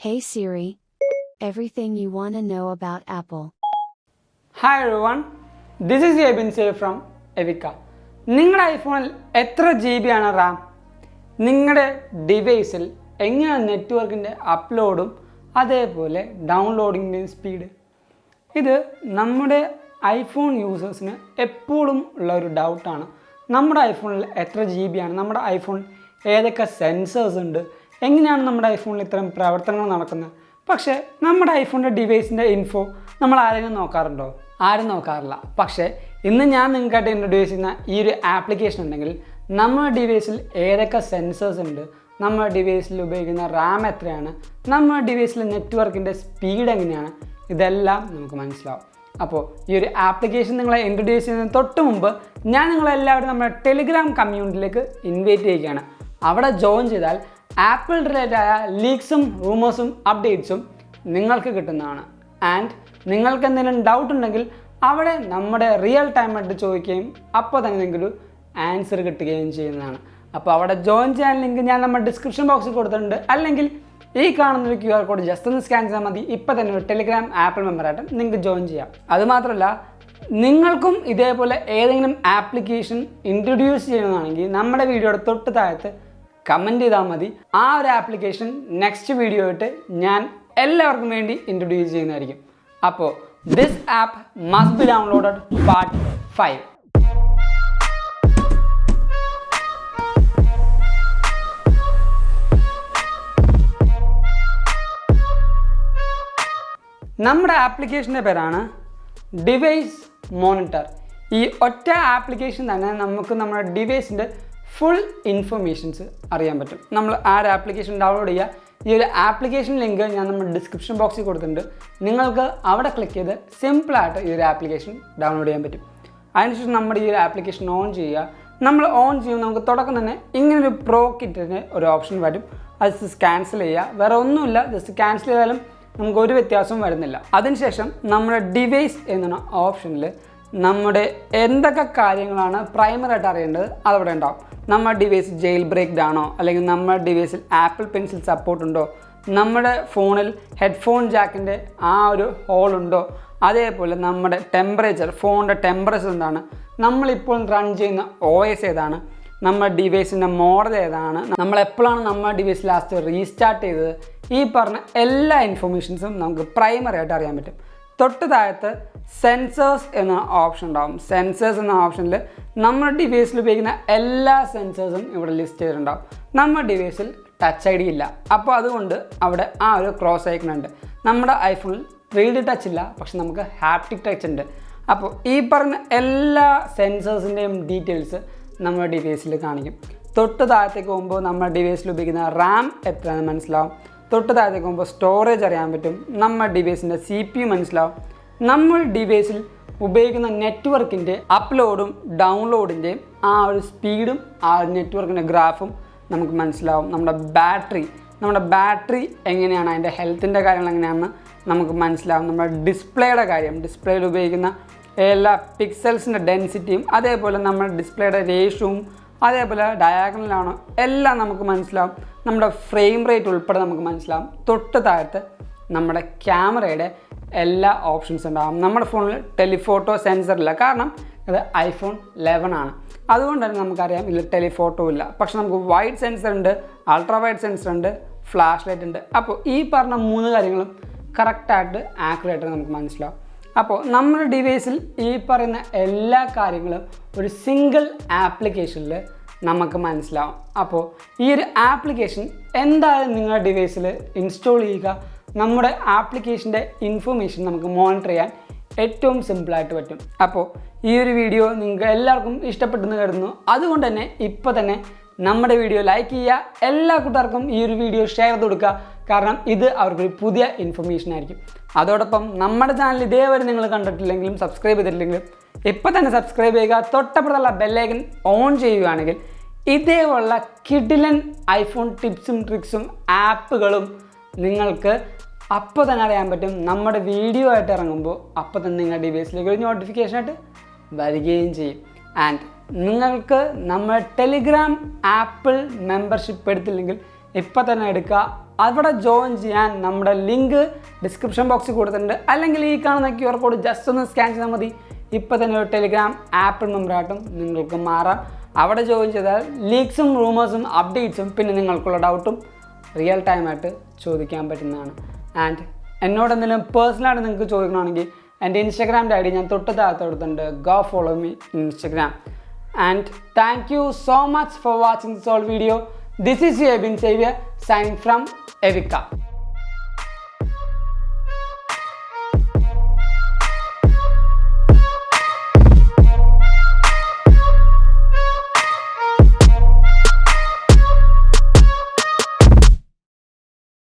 Hey Siri. Everything you want to know about Apple. Hi everyone. This is Abin from Evika. നിങ്ങളുടെ ഐഫോണിൽ എത്ര GB ആണ് റാം? നിങ്ങളുടെ ഡിവൈസിൽ എങ്ങനെയാണ് നെറ്റ്വർക്കിൻ്റെ അപ്ലോഡും അതേപോലെ ഡൗൺലോഡിങ്ങിൻ്റെയും സ്പീഡ്? ഇത് നമ്മുടെ ഐഫോൺ യൂസേഴ്സിന് എപ്പോഴും ഉള്ള ഒരു ഡൗട്ടാണ്. നമ്മുടെ ഐഫോണിൽ എത്ര GB ആണ്? നമ്മുടെ ഐഫോണിൽ ഏതൊക്കെ സെൻസേഴ്സ് ഉണ്ട്? എങ്ങനെയാണ് നമ്മുടെ ഐഫോണിൽ ഇത്തരം പ്രവർത്തനങ്ങൾ നടക്കുന്നത്? പക്ഷേ നമ്മുടെ ഐഫോണിൻ്റെ ഡിവൈസിൻ്റെ ഇൻഫോ നമ്മൾ ആരെങ്കിലും നോക്കാറുണ്ടോ? ആരും നോക്കാറില്ല. പക്ഷേ ഇന്ന് ഞാൻ നിങ്ങൾക്കായിട്ട് ഇൻട്രൊഡ്യൂസ് ചെയ്യുന്ന ഈ ഒരു ആപ്ലിക്കേഷൻ ഉണ്ടെങ്കിൽ നമ്മുടെ ഡിവൈസിൽ ഏതൊക്കെ സെൻസേഴ്സ് ഉണ്ട്, നമ്മുടെ ഡിവൈസിൽ ഉപയോഗിക്കുന്ന റാം എത്രയാണ്, നമ്മുടെ ഡിവൈസിലെ നെറ്റ്വർക്കിൻ്റെ സ്പീഡ് എങ്ങനെയാണ്, ഇതെല്ലാം നമുക്ക് മനസ്സിലാവും. അപ്പോൾ ഈ ഒരു ആപ്ലിക്കേഷൻ നിങ്ങളെ ഇൻട്രൊഡ്യൂസ് ചെയ്യുന്നതിന് തൊട്ട് മുമ്പ് ഞാൻ നിങ്ങളെല്ലാവരും നമ്മുടെ ടെലിഗ്രാം കമ്മ്യൂണിറ്റിയിലേക്ക് ഇൻവൈറ്റ് ചെയ്യുകയാണ്. അവിടെ ജോയിൻ ചെയ്താൽ ആപ്പിൾ റിലേറ്റഡ് ആയ ലീക്സും റൂമേഴ്സും അപ്ഡേറ്റ്സും നിങ്ങൾക്ക് കിട്ടുന്നതാണ്. ആൻഡ് നിങ്ങൾക്ക് എന്തെങ്കിലും ഡൗട്ട് ഉണ്ടെങ്കിൽ അവിടെ നമ്മുടെ റിയൽ ടൈമായിട്ട് ചോദിക്കുകയും അപ്പോൾ തന്നെ നിങ്ങൾക്കൊരു ആൻസർ കിട്ടുകയും ചെയ്യുന്നതാണ്. അപ്പോൾ അവിടെ ജോയിൻ ചെയ്യാൻ ലിങ്ക് ഞാൻ നമ്മുടെ ഡിസ്ക്രിപ്ഷൻ ബോക്സിൽ കൊടുത്തിട്ടുണ്ട്. അല്ലെങ്കിൽ ഈ കാണുന്നൊരു QR കോഡ് ജസ്റ്റ് ഒന്ന് സ്കാൻ ചെയ്താൽ മതി. ഇപ്പോൾ തന്നെ ഒരു ടെലിഗ്രാം ആപ്പിൾ മെമ്പറായിട്ട് നിങ്ങൾക്ക് ജോയിൻ ചെയ്യാം. അതുമാത്രമല്ല, നിങ്ങൾക്കും ഇതേപോലെ ഏതെങ്കിലും ആപ്ലിക്കേഷൻ ഇൻട്രൊഡ്യൂസ് ചെയ്യുന്നതാണെങ്കിൽ നമ്മുടെ വീഡിയോയുടെ തൊട്ട് താഴത്ത് കമൻറ്റ് ചെയ്താൽ മതി. ആ ഒരു ആപ്ലിക്കേഷൻ നെക്സ്റ്റ് വീഡിയോ ആയിട്ട് ഞാൻ എല്ലാവർക്കും വേണ്ടി ഇൻട്രൊഡ്യൂസ് ചെയ്യുന്നതായിരിക്കും. അപ്പോൾ this app must be downloaded part 5. നമ്മുടെ ആപ്ലിക്കേഷൻ്റെ പേരാണ് ഡിവൈസ് മോണിറ്റർ. ഈ ഒറ്റ ആപ്ലിക്കേഷൻ തന്നെ നമുക്ക് നമ്മുടെ ഡിവൈസിൻ്റെ ഫുൾ ഇൻഫർമേഷൻസ് അറിയാൻ പറ്റും. നമ്മൾ ആ ഒരു ആപ്ലിക്കേഷൻ ഡൗൺലോഡ് ചെയ്യുക. ഈ ഒരു ആപ്ലിക്കേഷൻ ലിങ്ക് ഞാൻ നമ്മുടെ ഡിസ്ക്രിപ്ഷൻ ബോക്സിൽ കൊടുത്തിട്ടുണ്ട്. നിങ്ങൾക്ക് അവിടെ ക്ലിക്ക് ചെയ്ത് സിമ്പിളായിട്ട് ഈ ഒരു ആപ്ലിക്കേഷൻ ഡൗൺലോഡ് ചെയ്യാൻ പറ്റും. അതിനുശേഷം നമ്മുടെ ഈ ഒരു ആപ്ലിക്കേഷൻ ഓൺ ചെയ്യുക. നമ്മൾ ഓൺ ചെയ്യുമ്പോൾ നമുക്ക് തുടക്കം തന്നെ ഇങ്ങനൊരു പ്രോ കിറ്റിന് ഒരു ഓപ്ഷൻ വരും. അത് ജസ്റ്റ് ക്യാൻസൽ ചെയ്യുക. വേറെ ഒന്നുമില്ല, ജസ്റ്റ് ക്യാൻസൽ ചെയ്താലും നമുക്ക് ഒരു വ്യത്യാസവും വരുന്നില്ല. അതിനുശേഷം നമ്മുടെ ഡിവൈസ് എന്ന ഓപ്ഷനിൽ നമ്മുടെ എന്തൊക്കെ കാര്യങ്ങളാണ് പ്രൈമറായിട്ട് അറിയേണ്ടത് അതവിടെ ഉണ്ടാവും. നമ്മുടെ ഡിവൈസ് ജെയിൽ ബ്രേക്ക്ഡ് ആണോ, അല്ലെങ്കിൽ നമ്മുടെ ഡിവൈസിൽ ആപ്പിൾ പെൻസിൽ സപ്പോർട്ട് ഉണ്ടോ, നമ്മുടെ ഫോണിൽ ഹെഡ്ഫോൺ ജാക്കിൻ്റെ ആ ഒരു ഹോൾ ഉണ്ടോ, അതേപോലെ നമ്മുടെ ടെമ്പറേച്ചർ, ഫോണിൻ്റെ ടെമ്പറേച്ചർ എന്താണ്, നമ്മളിപ്പോൾ റൺ ചെയ്യുന്ന OS ഏതാണ്, നമ്മുടെ ഡിവൈസിൻ്റെ മോഡൽ ഏതാണ്, നമ്മളെപ്പോഴാണ് നമ്മുടെ ഡിവൈസ് ലാസ്റ്റ് റീസ്റ്റാർട്ട് ചെയ്തത്, ഈ പറഞ്ഞ എല്ലാ ഇൻഫർമേഷൻസും നമുക്ക് പ്രൈമറിയായിട്ട് അറിയാൻ പറ്റും. തൊട്ട് താഴത്ത് സെൻസേഴ്സ് എന്ന ഓപ്ഷൻ ഉണ്ടാകും. സെൻസേഴ്സ് എന്ന ഓപ്ഷനിൽ നമ്മുടെ ഡിവൈസിൽ ഉപയോഗിക്കുന്ന എല്ലാ സെൻസേഴ്സും ഇവിടെ ലിസ്റ്റ് ചെയ്തിട്ടുണ്ടാകും. നമ്മുടെ ഡിവൈസിൽ ടച്ച് ID ഇല്ല. അപ്പോൾ അതുകൊണ്ട് അവിടെ ആ ഒരു ക്രോസ് ഐക്കൺ ഉണ്ട്. നമ്മുടെ ഐഫോണിൽ 3D ടച്ച് ഇല്ല, പക്ഷെ നമുക്ക് ഹാപ്റ്റിക് ടച്ച് ഉണ്ട്. അപ്പോൾ ഈ പറഞ്ഞ എല്ലാ സെൻസേഴ്സിൻ്റെയും ഡീറ്റെയിൽസ് നമ്മുടെ ഡിവൈസിൽ കാണിക്കും. തൊട്ട് താഴത്തേക്ക് പോകുമ്പോൾ നമ്മുടെ ഡിവൈസിൽ ഉപയോഗിക്കുന്ന റാം എത്രയാണെന്ന് മനസ്സിലാവും. തൊട്ട് താഴത്തേക്ക് പോകുമ്പോൾ സ്റ്റോറേജ് അറിയാൻ പറ്റും. നമ്മുടെ ഡിവൈസിൻ്റെ CPU മനസ്സിലാവും. നമ്മൾ ഡിവൈസിൽ ഉപയോഗിക്കുന്ന നെറ്റ്വർക്കിൻ്റെ അപ്ലോഡും ഡൗൺലോഡിൻ്റെയും ആ ഒരു സ്പീഡും ആ ഒരു നെറ്റ്വർക്കിൻ്റെ ഗ്രാഫും നമുക്ക് മനസ്സിലാവും. നമ്മുടെ ബാറ്ററി എങ്ങനെയാണ്, അതിൻ്റെ ഹെൽത്തിൻ്റെ കാര്യങ്ങൾ എങ്ങനെയാണെന്ന് നമുക്ക് മനസ്സിലാവും. നമ്മുടെ ഡിസ്പ്ലേയുടെ കാര്യം, ഡിസ്പ്ലേയിൽ ഉപയോഗിക്കുന്ന എല്ലാ പിക്സൽസിൻ്റെ ഡെൻസിറ്റിയും അതേപോലെ നമ്മുടെ ഡിസ്പ്ലേയുടെ റേഷ്യോവും അതേപോലെ ഡയാഗണലാണോ എല്ലാം നമുക്ക് മനസ്സിലാവും. നമ്മുടെ ഫ്രെയിം റേറ്റ് ഉൾപ്പെടെ നമുക്ക് മനസ്സിലാവും. തൊട്ട് താഴത്ത് നമ്മുടെ ക്യാമറയുടെ എല്ലാ ഓപ്ഷൻസ് ഉണ്ടാകും. നമ്മുടെ ഫോണിൽ ടെലിഫോട്ടോ സെൻസർ ഇല്ല, കാരണം ഇത് iPhone 11 ആണ്. അതുകൊണ്ട് തന്നെ നമുക്കറിയാം ഇതിൽ ടെലിഫോട്ടോ ഇല്ല. പക്ഷെ നമുക്ക് വൈഡ് സെൻസർ ഉണ്ട്, അൾട്രാ വൈഡ് സെൻസർ ഉണ്ട്, ഫ്ലാഷ് ലൈറ്റ് ഉണ്ട്. അപ്പോൾ ഈ പറഞ്ഞ 3 കാര്യങ്ങളും കറക്റ്റായിട്ട് ആക്യുറേറ്റ് നമുക്ക് മനസ്സിലാവും. അപ്പോൾ നമ്മുടെ ഡിവൈസിൽ ഈ പറയുന്ന എല്ലാ കാര്യങ്ങളും ഒരു സിംഗിൾ ആപ്ലിക്കേഷനിൽ നമുക്ക് മനസ്സിലാവും. അപ്പോൾ ഈ ഒരു ആപ്ലിക്കേഷൻ എന്തായാലും നിങ്ങളുടെ ഡിവൈസിൽ ഇൻസ്റ്റാൾ ചെയ്യുക. നമ്മുടെ ആപ്ലിക്കേഷൻ്റെ ഇൻഫർമേഷൻ നമുക്ക് മോണിറ്റർ ചെയ്യാൻ ഏറ്റവും സിമ്പിളായിട്ട് പറ്റും. അപ്പോൾ ഈ ഒരു വീഡിയോ നിങ്ങൾക്ക് എല്ലാവർക്കും ഇഷ്ടപ്പെട്ടെന്ന് കരുതുന്നു. അതുകൊണ്ട് തന്നെ ഇപ്പോൾ തന്നെ നമ്മുടെ വീഡിയോ ലൈക്ക് ചെയ്യുക. എല്ലാ കൂട്ടുകാർക്കും ഈ ഒരു വീഡിയോ ഷെയർ ചെയ്ത് കൊടുക്കുക. കാരണം ഇത് അവർക്കൊരു പുതിയ ഇൻഫർമേഷൻ ആയിരിക്കും. അതോടൊപ്പം നമ്മുടെ ചാനൽ ഇതേവരെ നിങ്ങൾ കണ്ടിട്ടില്ലെങ്കിലും സബ്സ്ക്രൈബ് ചെയ്തിട്ടില്ലെങ്കിലും ഇപ്പോൾ തന്നെ സബ്സ്ക്രൈബ് ചെയ്യുക. തൊട്ടപ്പുറത്തുള്ള ബെല്ലൈക്കൻ ഓൺ ചെയ്യുകയാണെങ്കിൽ ഇതേപോലുള്ള കിടിലൻ ഐഫോൺ ടിപ്സും ട്രിക്സും ആപ്പുകളും നിങ്ങൾക്ക് അപ്പോൾ തന്നെ അറിയാൻ പറ്റും. നമ്മുടെ വീഡിയോ ആയിട്ട് ഇറങ്ങുമ്പോൾ അപ്പോൾ തന്നെ നിങ്ങളുടെ ഡിവൈസിലേക്ക് ഒരു നോട്ടിഫിക്കേഷനായിട്ട് വരികയും ചെയ്യും. ആൻഡ് നിങ്ങൾക്ക് നമ്മുടെ ടെലിഗ്രാം ആപ്പിൾ മെമ്പർഷിപ്പ് എടുത്തില്ലെങ്കിൽ ഇപ്പോൾ തന്നെ എടുക്കുക. അവിടെ ജോയിൻ ചെയ്യാൻ നമ്മുടെ ലിങ്ക് ഡിസ്ക്രിപ്ഷൻ ബോക്സിൽ കൊടുത്തിട്ടുണ്ട്. അല്ലെങ്കിൽ ഈ കാണുന്ന QR കോഡ് ജസ്റ്റ് ഒന്ന് സ്കാൻ ചെയ്താൽ മതി. ഇപ്പോൾ തന്നെ ഒരു ടെലിഗ്രാം ആപ്പ് മെമ്പറായിട്ടും നിങ്ങൾക്ക് മാറാം. അവിടെ ജോയിൻ ചെയ്താൽ ലീക്സും റൂമേഴ്സും അപ്ഡേറ്റ്സും പിന്നെ നിങ്ങൾക്കുള്ള ഡൗട്ടും റിയൽ ടൈമായിട്ട് ചോദിക്കാൻ പറ്റുന്നതാണ്. ആൻഡ് എന്നോട് എന്തെങ്കിലും പേഴ്സണലായിട്ട് നിങ്ങൾക്ക് ചോദിക്കണമെങ്കിൽ എൻ്റെ ഇൻസ്റ്റാഗ്രാമിൻ്റെ ID ഞാൻ തൊട്ട് താഴത്ത് കൊടുത്തിട്ടുണ്ട്. Go follow me Instagram. And thank you so much for watching this whole video. This is Abin Xavier signing from Evika.